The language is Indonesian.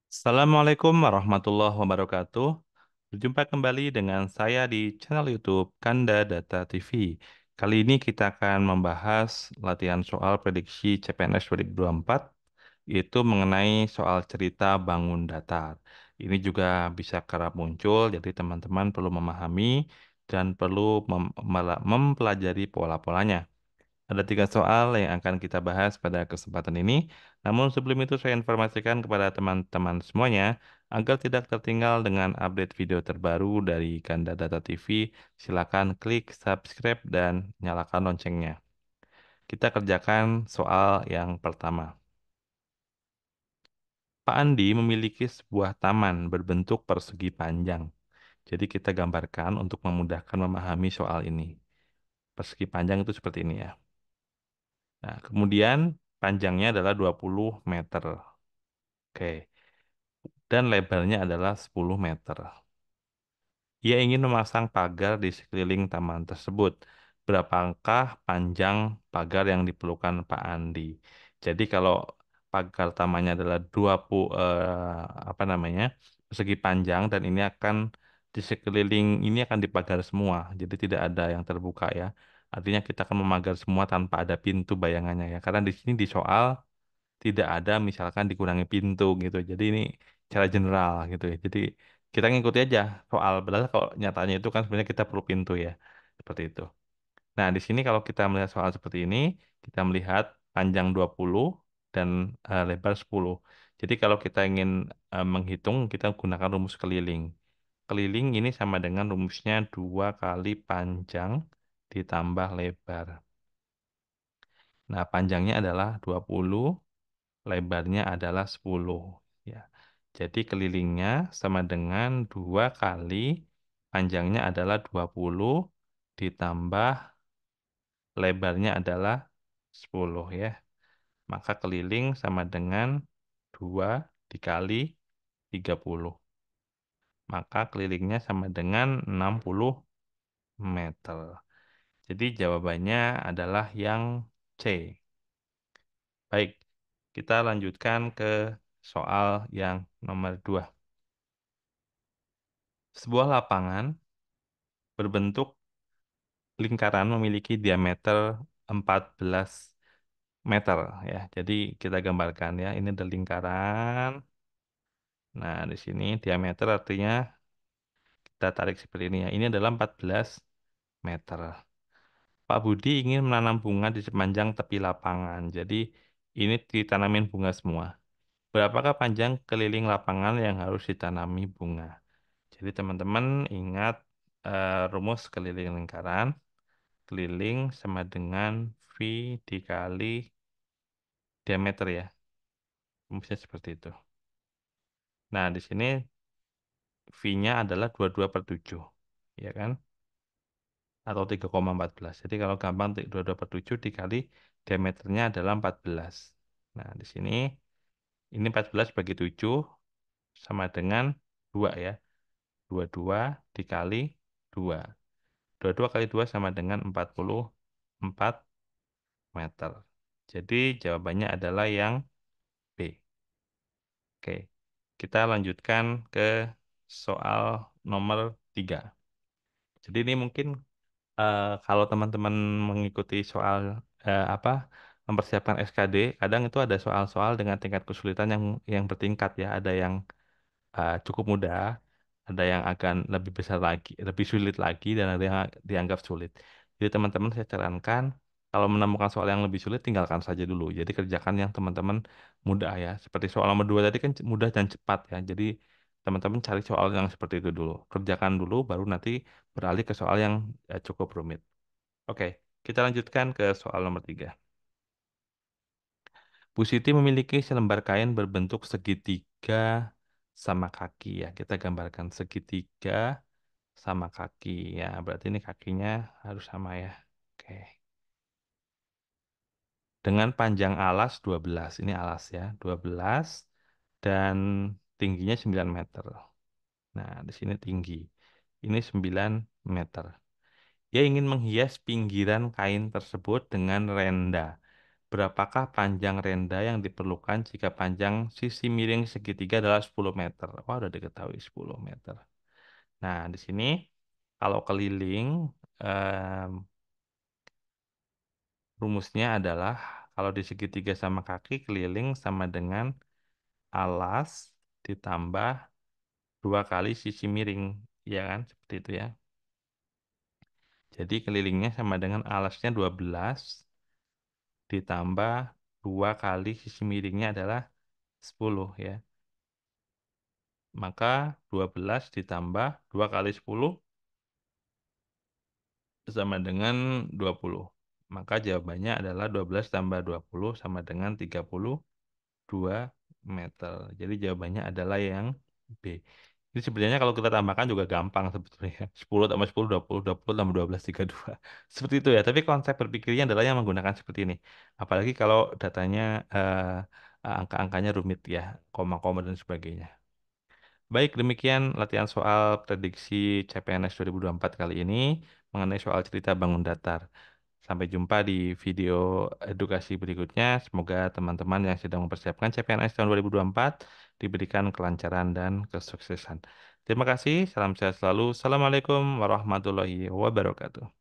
Assalamualaikum warahmatullahi wabarakatuh. Berjumpa kembali dengan saya di channel YouTube Kanda Data TV. Kali ini kita akan membahas latihan soal prediksi CPNS 2024, yaitu mengenai soal cerita bangun datar. Ini juga bisa kerap muncul, jadi teman-teman perlu memahami dan perlu mempelajari pola-polanya. Ada tiga soal yang akan kita bahas pada kesempatan ini. Namun sebelum itu saya informasikan kepada teman-teman semuanya agar tidak tertinggal dengan update video terbaru dari Kanda Data TV. Silakan klik subscribe dan nyalakan loncengnya. Kita kerjakan soal yang pertama. Pak Andi memiliki sebuah taman berbentuk persegi panjang. Jadi kita gambarkan untuk memudahkan memahami soal ini. Persegi panjang itu seperti ini ya. Nah, kemudian panjangnya adalah 20 meter. Oke. Dan lebarnya adalah 10 meter. Ia ingin memasang pagar di sekeliling taman tersebut. Berapakah panjang pagar yang diperlukan Pak Andi? Jadi kalau pagar tamannya adalah 20 apa namanya? Persegi panjang dan ini akan di sekeliling ini akan dipagar semua. Jadi tidak ada yang terbuka ya. Artinya kita akan memagar semua tanpa ada pintu bayangannya ya. Karena di sini di soal tidak ada misalkan dikurangi pintu gitu. Jadi ini secara general gitu ya. Jadi kita ngikuti aja soal. Padahal kalau nyatanya itu kan sebenarnya kita perlu pintu ya. Seperti itu. Nah, di sini kalau kita melihat soal seperti ini, kita melihat panjang 20 dan lebar 10. Jadi kalau kita ingin menghitung, kita gunakan rumus keliling. Keliling ini sama dengan rumusnya 2 kali panjang ditambah lebar. Nah, panjangnya adalah 20, lebarnya adalah 10 ya. Jadi kelilingnya sama dengan 2 kali panjangnya adalah 20 ditambah lebarnya adalah 10 ya. Maka keliling sama dengan 2 dikali 30. Maka kelilingnya sama dengan 60 meter. Jadi jawabannya adalah yang C. Baik, kita lanjutkan ke soal yang nomor 2. Sebuah lapangan berbentuk lingkaran memiliki diameter 14 meter ya. Jadi kita gambarkan ya, ini ada lingkaran. Nah, di sini diameter artinya kita tarik seperti ini ya. Ini adalah 14 meter. Pak Budi ingin menanam bunga di sepanjang tepi lapangan. Jadi ini ditanamin bunga semua. Berapakah panjang keliling lapangan yang harus ditanami bunga? Jadi teman-teman ingat rumus keliling lingkaran. Keliling sama dengan V dikali diameter ya. Rumusnya seperti itu. Nah, di sini V-nya adalah 22/7. Ya kan? Atau 3,14. Jadi kalau gampang 22/7 dikali diameternya adalah 14. Nah, di sini ini 14 bagi 7 sama dengan 2 ya. 22 dikali 2. 22 kali 2 sama dengan 44 meter. Jadi jawabannya adalah yang B. Oke, kita lanjutkan ke soal nomor 3. Jadi ini mungkin kalau teman-teman mengikuti soal apa mempersiapkan SKD, kadang itu ada soal-soal dengan tingkat kesulitan yang bertingkat ya. Ada yang cukup mudah, ada yang akan lebih besar lagi, lebih sulit lagi, dan ada yang dianggap sulit. Jadi teman-teman saya sarankan kalau menemukan soal yang lebih sulit tinggalkan saja dulu. Jadi kerjakan yang teman-teman mudah ya. Seperti soal nomor 2 tadi kan mudah dan cepat ya. Jadi teman-teman cari soal yang seperti itu dulu. Kerjakan dulu baru nanti beralih ke soal yang cukup rumit. Oke, kita lanjutkan ke soal nomor 3. Bu Siti memiliki selembar kain berbentuk segitiga sama kaki ya. Kita gambarkan segitiga sama kaki ya. Berarti ini kakinya harus sama ya. Oke. Dengan panjang alas 12. Ini alas ya, 12 dan tingginya 9 meter. Nah, di sini tinggi. Ini 9 meter. Ia ingin menghias pinggiran kain tersebut dengan renda. Berapakah panjang renda yang diperlukan jika panjang sisi miring segitiga adalah 10 meter? Wah, udah diketahui 10 meter. Nah, di sini kalau keliling, em, rumusnya adalah kalau di segitiga sama kaki, keliling sama dengan alas ditambah 2 kali sisi miring. Ya kan? Seperti itu ya. Jadi kelilingnya sama dengan alasnya 12 ditambah 2 kali sisi miringnya adalah 10 ya. Maka 12 ditambah 2 kali 10 sama dengan 20. Maka jawabannya adalah 12 tambah 20 sama dengan 32 meter. Jadi jawabannya adalah yang B. Ini sebenarnya kalau kita tambahkan juga gampang sebetulnya. 10 tambah 10, 20, 20 tambah 12, 32. Seperti itu ya. Tapi konsep berpikirnya adalah yang menggunakan seperti ini. Apalagi kalau datanya angka-angkanya rumit ya, koma-koma dan sebagainya. Baik, demikian latihan soal prediksi CPNS 2024 kali ini mengenai soal cerita bangun datar. Sampai jumpa di video edukasi berikutnya. Semoga teman-teman yang sedang mempersiapkan CPNS tahun 2024 diberikan kelancaran dan kesuksesan. Terima kasih, salam sehat selalu. Assalamualaikum warahmatullahi wabarakatuh.